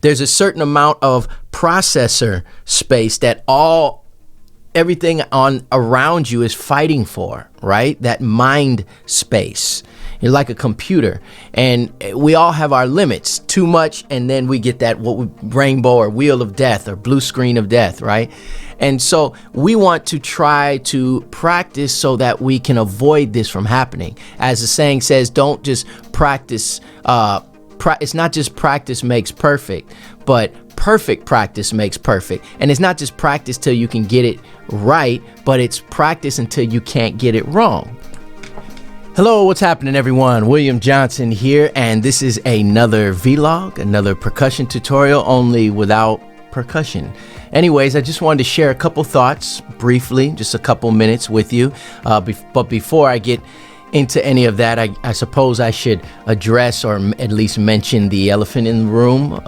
There's a certain amount of processor space that everything around you is fighting for, right? That mind space. You're like a computer, and we all have our limits. Too much, and then we get that rainbow or wheel of death or blue screen of death, right? And so we want to try to practice so that we can avoid this from happening. As the saying says, don't just practice. It's not just practice makes perfect, but perfect practice makes perfect. And it's not just practice till you can get it right, but it's practice until you can't get it wrong. Hello, what's happening, everyone? William Johnson here, and this is another vlog, another percussion tutorial, only without percussion. Anyways, I just wanted to share a couple thoughts briefly, just a couple minutes with you. But before I get into any of that, I suppose I should address or at least mention the elephant in the room.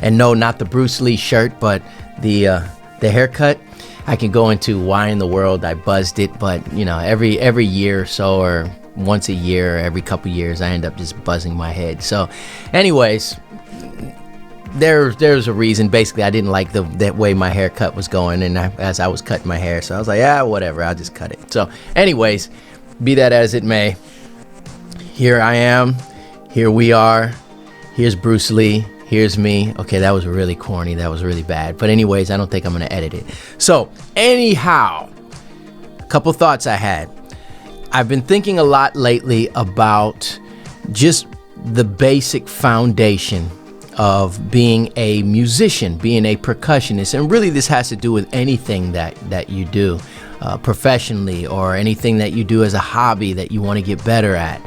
And no, not the Bruce Lee shirt, but the haircut. I can go into why in the world I buzzed it, but you know, every year or so, or once a year, every couple years, I end up just buzzing my head. So anyways, there's a reason. Basically, I didn't like that way my haircut was going, and as I was cutting my hair, so I was like, whatever, I'll just cut it. So anyways, be that as it may, here I am, here we are, here's Bruce Lee, here's me. Okay, that was really corny, that was really bad, but anyways, I don't think I'm gonna edit it. So anyhow, a couple thoughts I had. I've been thinking a lot lately about just the basic foundation of being a musician, being a percussionist, and really this has to do with anything that you do professionally, or anything that you do as a hobby that you want to get better at.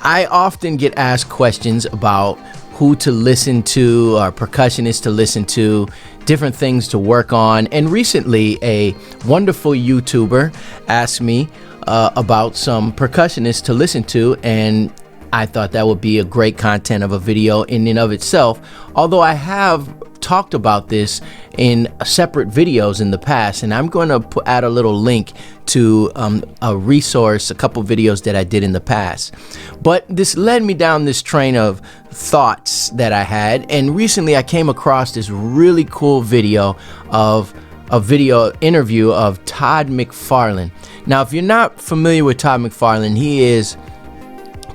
I often get asked questions about who to listen to, or percussionists to listen to, different things to work on, and recently a wonderful YouTuber asked me about some percussionists to listen to, and I thought that would be a great content of a video in and of itself, although I have talked about this in separate videos in the past, and I'm going to add a little link to a resource, a couple videos that I did in the past. But this led me down this train of thoughts that I had, and recently I came across this really cool video of a video interview of Todd McFarlane. Now, if you're not familiar with Todd McFarlane, he is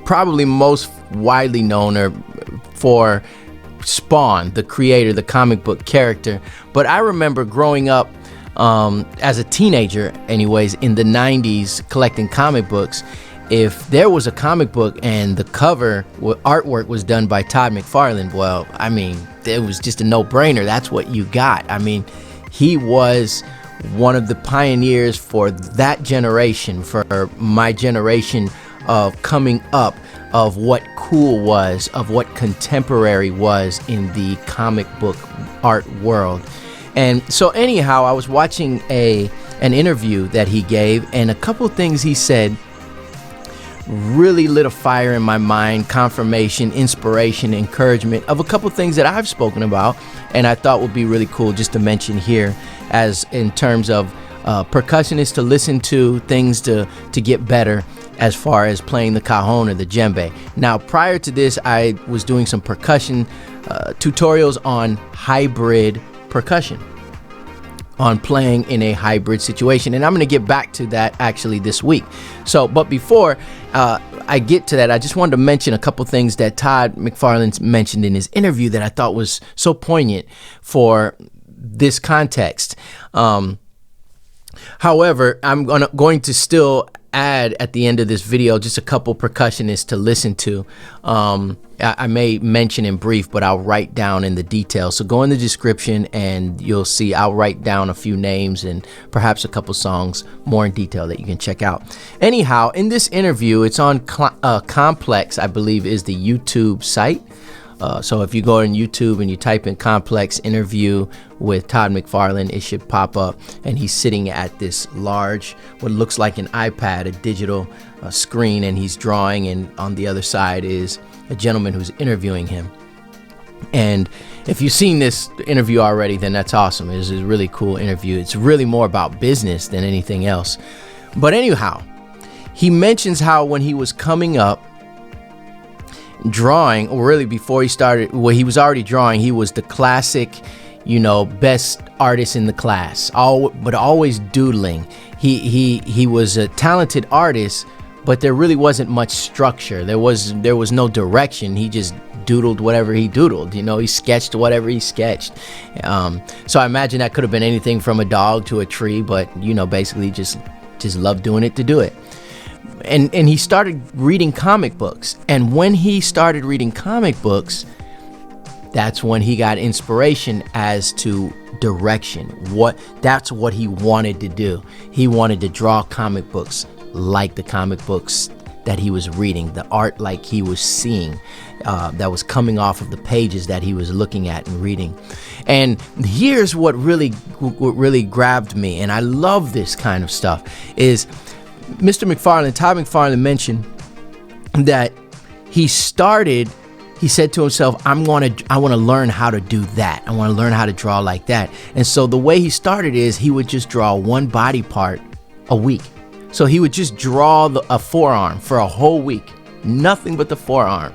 probably most widely known for Spawn, the creator, the comic book character. But I remember growing up as a teenager, anyways, in the 90s, collecting comic books. If there was a comic book and the cover artwork was done by Todd McFarlane, well, I mean, it was just a no-brainer. That's what you got. I mean, he was one of the pioneers for that generation, for my generation of coming up, of what cool was, of what contemporary was in the comic book art world. And so anyhow, I was watching an interview that he gave, and a couple things he said really lit a fire in my mind, confirmation, inspiration, encouragement of a couple things that I've spoken about, and I thought would be really cool just to mention here, as in terms of percussionists to listen to, things to get better as far as playing the cajon or the djembe. Now, prior to this, I was doing some percussion tutorials on hybrid percussion, on playing in a hybrid situation, and I'm going to get back to that actually this week. So, but before I get to that, I just wanted to mention a couple things that Todd McFarlane mentioned in his interview that I thought was so poignant for this context. However, I'm going to still add at the end of this video just a couple percussionists to listen to. I may mention in brief, but I'll write down in the details. So go in the description and you'll see I'll write down a few names and perhaps a couple songs more in detail that you can check out. Anyhow, in this interview, it's on Complex, I believe is the YouTube site. So if you go on YouTube and you type in Complex interview with Todd McFarlane, it should pop up, and he's sitting at this large, what looks like an iPad, a digital screen, and he's drawing, and on the other side is a gentleman who's interviewing him. And if you've seen this interview already, then that's awesome. It's a really cool interview. It's really more about business than anything else. But anyhow, he mentions how when he was coming up, drawing, or really before he started, well, he was already drawing. He was the classic, best artist in the class, but always doodling. He was a talented artist, but there really wasn't much structure. There was no direction. He just doodled whatever he doodled. He sketched whatever he sketched. So I imagine that could have been anything from a dog to a tree, but basically just loved doing it to do it. And he started reading comic books. And when he started reading comic books, that's when he got inspiration as to direction. That's what he wanted to do. He wanted to draw comic books like the comic books that he was reading, the art like he was seeing, that was coming off of the pages that he was looking at and reading. And here's what really grabbed me, and I love this kind of stuff, is Todd McFarlane mentioned that he said to himself, I want to learn how to do that. I want to learn how to draw like that. And so the way he started is he would just draw one body part a week. So he would just draw a forearm for a whole week, nothing but the forearm.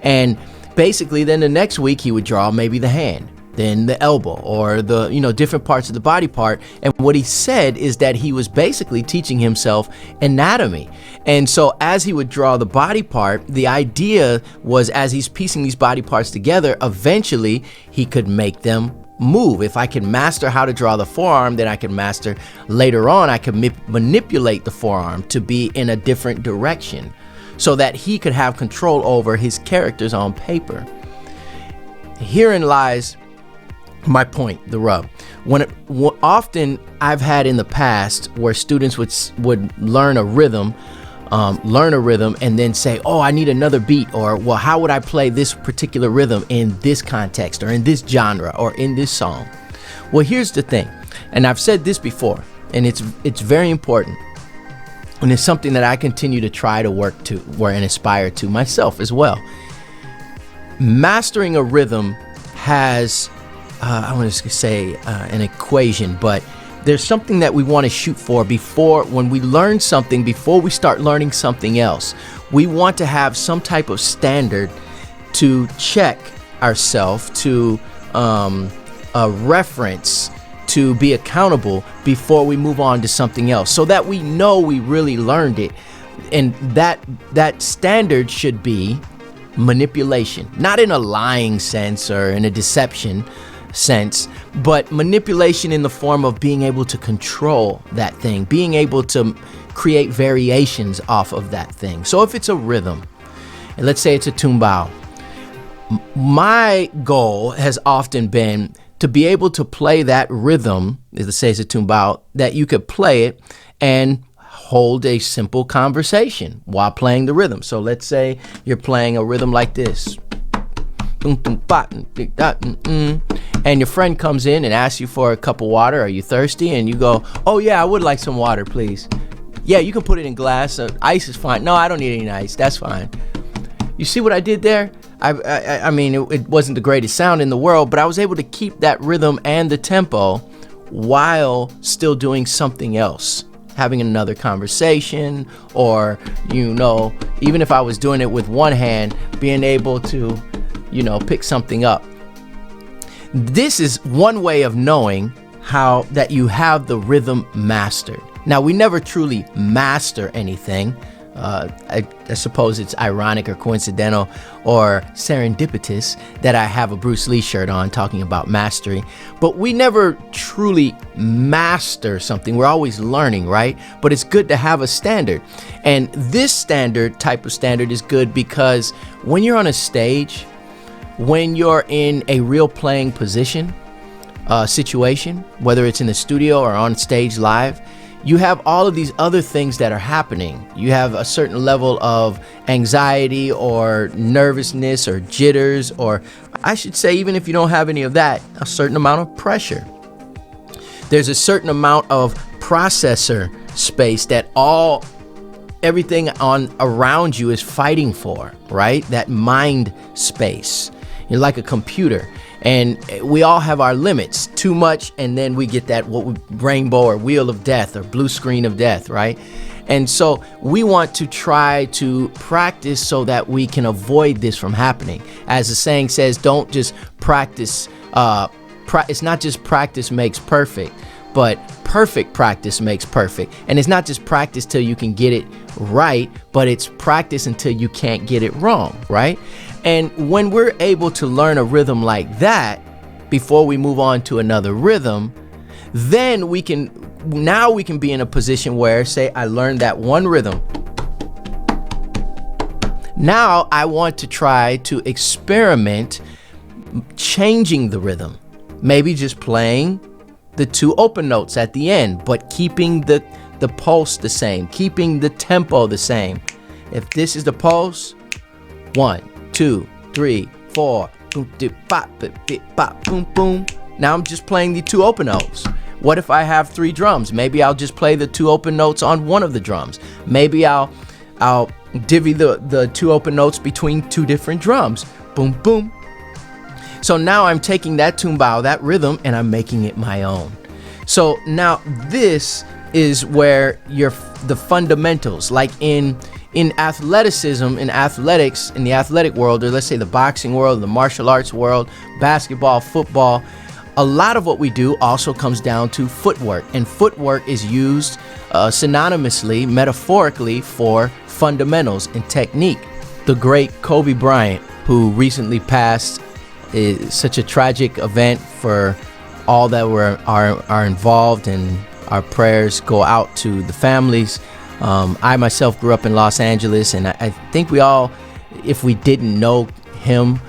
And basically then the next week he would draw maybe the hand, then the elbow, or the different parts of the body part. And what he said is that he was basically teaching himself anatomy. And so as he would draw the body part, the idea was, as he's piecing these body parts together, eventually he could make them move. If I can master how to draw the forearm, then I can master later on, I can manipulate the forearm to be in a different direction so that he could have control over his characters on paper. Herein lies my point, the rub. Often I've had in the past where students would learn a rhythm and then say, oh, I need another beat, or, well, how would I play this particular rhythm in this context, or in this genre, or in this song? Well, here's the thing, and I've said this before, and it's very important, and it's something that I continue to try to work to, and aspire to myself as well. Mastering a rhythm has I want to say an equation, but there's something that we want to shoot for when we learn something, before we start learning something else. We want to have some type of standard to check ourselves, to a reference, to be accountable before we move on to something else, so that we know we really learned it. And that standard should be manipulation, not in a lying sense or in a deception sense, but manipulation in the form of being able to control that thing, being able to create variations off of that thing. So if it's a rhythm, and let's say it's a tumbao, my goal has often been to be able to play that rhythm, let's say it's a tumbao, that you could play it and hold a simple conversation while playing the rhythm. So let's say you're playing a rhythm like this, and your friend comes in and asks you for a cup of water. Are you thirsty? And you go, oh yeah, I would like some water, please. Yeah, you can put it in glass. Ice is fine. No, I don't need any ice. That's fine. You see what I did there? I mean, it wasn't the greatest sound in the world, but I was able to keep that rhythm and the tempo while still doing something else, having another conversation, or, even if I was doing it with one hand, being able to, pick something up. This is one way of knowing how that you have the rhythm mastered. Now, we never truly master anything. I suppose it's ironic or coincidental or serendipitous that I have a Bruce Lee shirt on talking about mastery, but we never truly master something. We're always learning, right? But it's good to have a standard. And this type of standard is good because when you're on a stage, when you're in a real playing position, situation, whether it's in the studio or on stage live, you have all of these other things that are happening. You have a certain level of anxiety or nervousness or jitters, or I should say, even if you don't have any of that, a certain amount of pressure. There's a certain amount of processor space that everything around you is fighting for, right? That mind space. You're like a computer. And we all have our limits. Too much, and then we get that rainbow or wheel of death or blue screen of death, right? And so we want to try to practice so that we can avoid this from happening. As the saying says, don't just practice. It's not just practice makes perfect, but perfect practice makes perfect. And it's not just practice till you can get it right, but it's practice until you can't get it wrong, right? And when we're able to learn a rhythm like that before we move on to another rhythm, then we can be in a position where, say, I learned that one rhythm. Now I want to try to experiment changing the rhythm. Maybe just playing the two open notes at the end, but keeping the pulse the same, keeping the tempo the same. If this is the pulse, 1, 2, 3, 4, boom, dip, bop, boom, boom. Now I'm just playing the two open notes. What if I have 3 drums? Maybe I'll just play the 2 open notes on one of the drums. Maybe I'll divvy the 2 open notes between 2 different drums. Boom, boom. So now I'm taking that tumbao, that rhythm, and I'm making it my own. So now this is where the fundamentals, like in athleticism, in athletics, in the athletic world, or let's say the boxing world, the martial arts world, basketball, football, a lot of what we do also comes down to footwork. And footwork is used synonymously, metaphorically, for fundamentals and technique. The great Kobe Bryant, who recently passed, is such a tragic event for all that are involved, and our prayers go out to the families. I myself grew up in Los Angeles, and I think we all, if we didn't know him,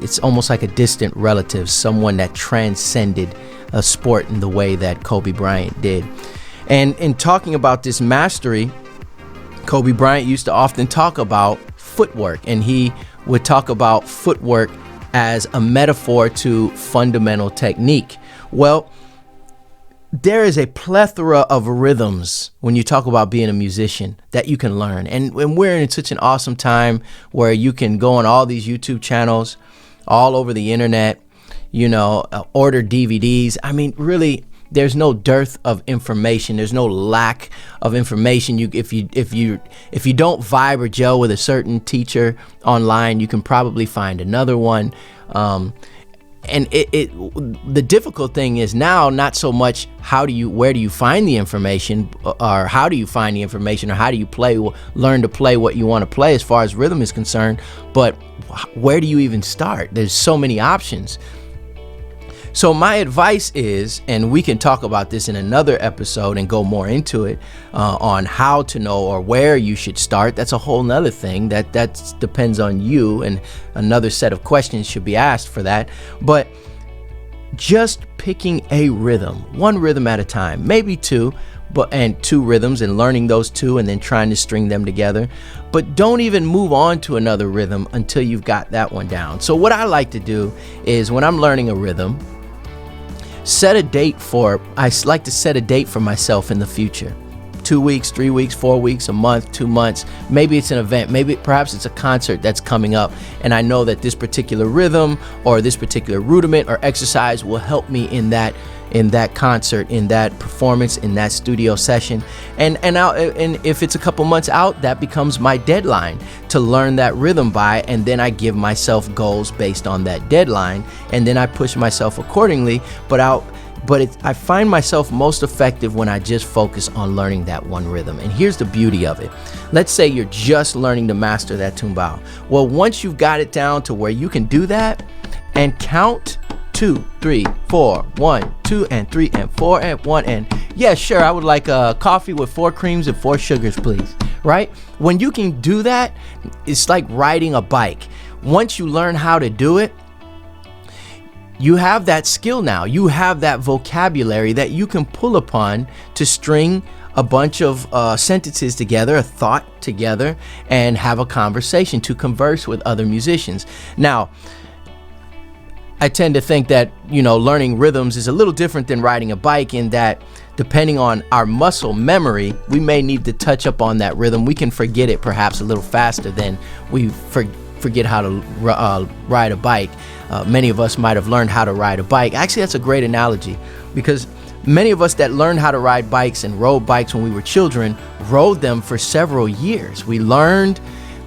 it's almost like a distant relative, someone that transcended a sport in the way that Kobe Bryant did. And in talking about this mastery, Kobe Bryant used to often talk about footwork, and he would talk about footwork as a metaphor to fundamental technique. Well, there is a plethora of rhythms when you talk about being a musician that you can learn. And we're in such an awesome time where you can go on all these YouTube channels all over the internet, order DVDs. I mean, really, there's no dearth of information. There's no lack of information. If you don't vibe or gel with a certain teacher online, you can probably find another one. And the difficult thing is now not so much where do you find the information, or how do you find the information, or how do you learn to play what you want to play as far as rhythm is concerned, but where do you even start? There's so many options. So my advice is, and we can talk about this in another episode and go more into it, on how to know or where you should start. That's a whole nother thing that depends on you, and another set of questions should be asked for that. But just picking a rhythm, one rhythm at a time, maybe 2, and 2 rhythms, and learning those 2 and then trying to string them together. But don't even move on to another rhythm until you've got that one down. So what I like to do is, when I'm learning a rhythm, I like to set a date for myself in the future. 2 weeks, 3 weeks, 4 weeks, a month, 2 months. Maybe it's an event. Perhaps it's a concert that's coming up, and I know that this particular rhythm or this particular rudiment or exercise will help me in that concert, in that performance, in that studio session. And if it's a couple months out, that becomes my deadline to learn that rhythm by, and then I give myself goals based on that deadline, and then I push myself accordingly. But I find myself most effective when I just focus on learning that one rhythm. And here's the beauty of it. Let's say you're just learning to master that tumbao. Well, once you've got it down to where you can do that and count 2, 3, 4, 1, 2, and 3, and 4, and 1, and yeah, sure, I would like a coffee with 4 creams and 4 sugars, please. Right? When you can do that, it's like riding a bike. Once you learn how to do it, you have that skill now. You have that vocabulary that you can pull upon to string a bunch of sentences together, a thought together, and have a conversation, to converse with other musicians. Now, I tend to think that, learning rhythms is a little different than riding a bike, in that depending on our muscle memory, we may need to touch up on that rhythm. We can forget it perhaps a little faster than we forget how to ride a bike. Many of us might have learned how to ride a bike. Actually, that's a great analogy, because Many of us that learned how to ride bikes and rode bikes when we were children rode them for several years. We learned.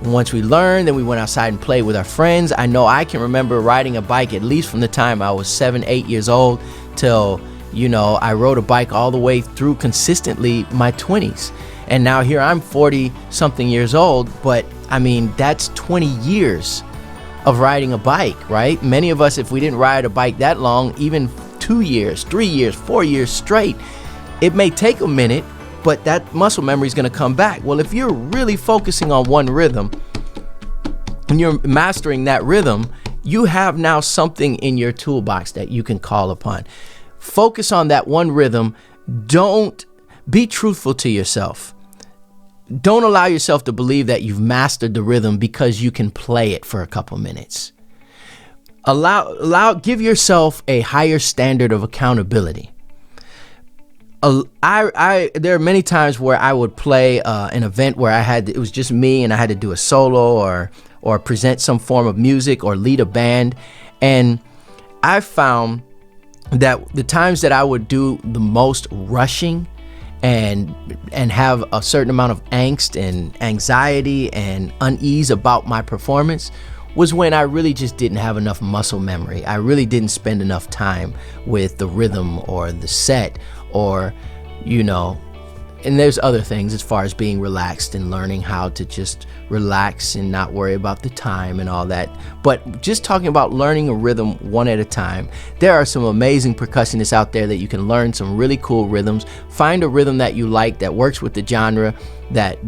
Once we learned, then we went outside and played with our friends. I know I can remember riding a bike at least from the time I was 7, 8 years old till, I rode a bike all the way through consistently my 20s. And now here I'm 40 something years old, but I mean, that's 20 years of riding a bike, right? Many of us, if we didn't ride a bike that long, even 2 years, 3 years, 4 years straight, it may take a minute, but that muscle memory is going to come back. Well, if you're really focusing on one rhythm and you're mastering that rhythm, you have now something in your toolbox that you can call upon. Focus on that one rhythm. Don't be truthful to yourself. Don't allow yourself to believe that you've mastered the rhythm because you can play it for a couple minutes. Give yourself a higher standard of accountability. There are many times where I would play an event where it was just me and I had to do a solo or present some form of music or lead a band. And I found that the times that I would do the most rushing and have a certain amount of angst and anxiety and unease about my performance was when I really just didn't have enough muscle memory. I really didn't spend enough time with the rhythm or the set or, and there's other things as far as being relaxed and learning how to just relax and not worry about the time and all that. But just talking about learning a rhythm one at a time, there are some amazing percussionists out there that you can learn some really cool rhythms. Find a rhythm that you like that works with the genre that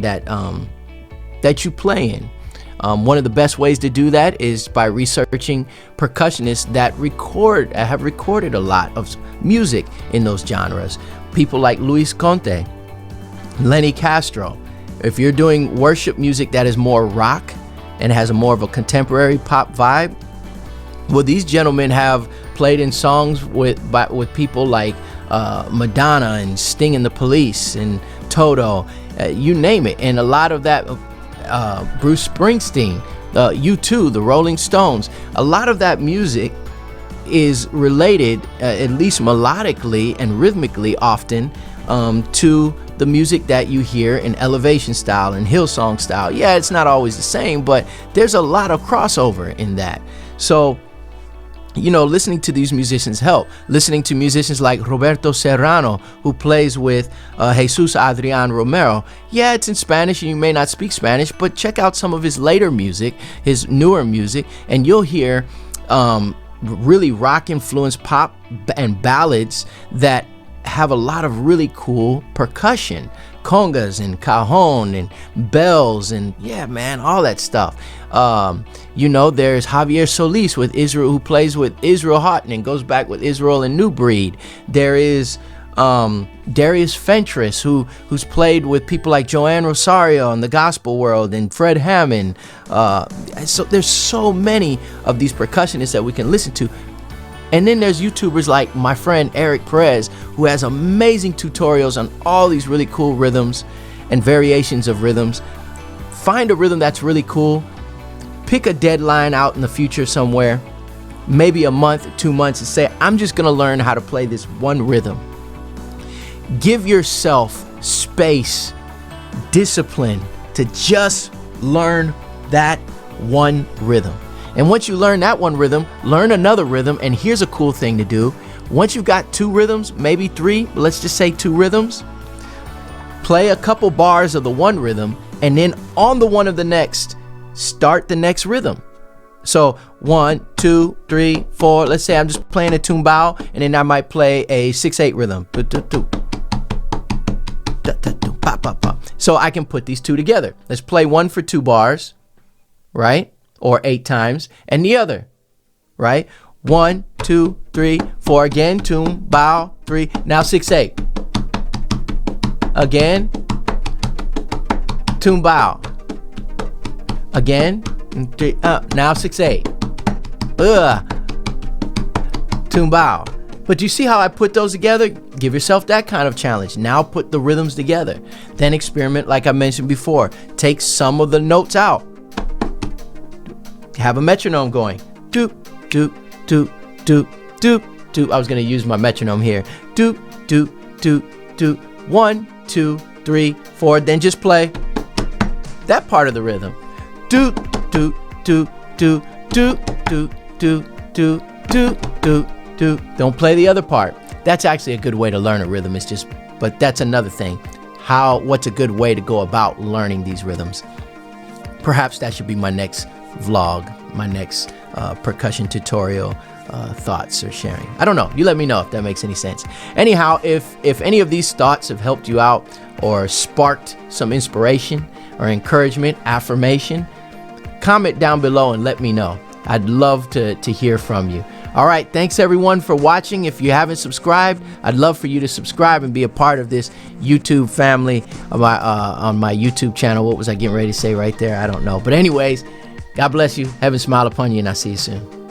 you play in. One of the best ways to do that is by researching percussionists that have recorded a lot of music in those genres. People like Luis Conte, Lenny Castro. If you're doing worship music that is more rock and has more of a contemporary pop vibe, well, these gentlemen have played in songs with people like Madonna and Sting and the Police and Toto, you name it. And a lot of that, Bruce Springsteen, U2, the Rolling Stones, a lot of that music is related, at least melodically and rhythmically often, to the music that you hear in Elevation style and Hillsong style. Yeah, it's not always the same, but there's a lot of crossover in that. So, listening to these musicians help. Listening to musicians like Roberto Serrano, who plays with Jesus Adrian Romero. Yeah, it's in Spanish and you may not speak Spanish, but check out some of his later music, his newer music, and you'll hear really rock-influenced pop and ballads that have a lot of really cool percussion, congas and cajon and bells and all that stuff. There's Javier Solis with Israel, who plays with Israel Houghton and goes back with Israel and New Breed. There is Darius Fentress, who's played with people like Joan Roario in the gospel world and Fred Hammond. So there's so many of these percussionists that we can listen to. And then there's YouTubers like my friend Eric Perez, who has amazing tutorials on all these really cool rhythms and variations of rhythms. Find a rhythm that's really cool. Pick a deadline out in the future somewhere, maybe a month, 2 months, and say, I'm just going to learn how to play this one rhythm. Give yourself space, discipline to just learn that one rhythm. And once you learn that one rhythm, learn another rhythm. And here's a cool thing to do. Once you've got 2 rhythms, maybe 3, but let's just say 2 rhythms, play a couple bars of the one rhythm, and then on the one of the next, start the next rhythm. So 1, 2, 3, 4. Let's say I'm just playing a tumbao, and then I might play a 6/8 rhythm. So I can put these 2 together. Let's play one for 2 bars, right? Or 8 times, and the other, right? 1, 2, 3, 4 again, tumbao, 3. Now 6/8. Again, tumbao. Again, 3, now 6/8. Tumbao. But you see how I put those together? Give yourself that kind of challenge. Now put the rhythms together. Then experiment like I mentioned before. Take some of the notes out. Have a metronome going. Doop, doop, doop, doop, doop, doop. I was going to use my metronome here. Doop, do, do, do. 1, 2, 3, 4. Then just play that part of the rhythm. Do, do, do, do, do, do, do, do, do, do, do. Don't play the other part. That's actually a good way to learn a rhythm. But that's another thing. What's a good way to go about learning these rhythms? Perhaps that should be my next vlog, my next percussion tutorial thoughts or sharing. I don't know. You let me know if that makes any sense. Anyhow, if any of these thoughts have helped you out or sparked some inspiration or encouragement, affirmation, comment down below and let me know. I'd love to hear from you. All right. Thanks everyone for watching. If you haven't subscribed, I'd love for you to subscribe and be a part of this YouTube family on my YouTube channel. What was I getting ready to say right there? I don't know. But anyways, God bless you. Heaven smile upon you, and I'll see you soon.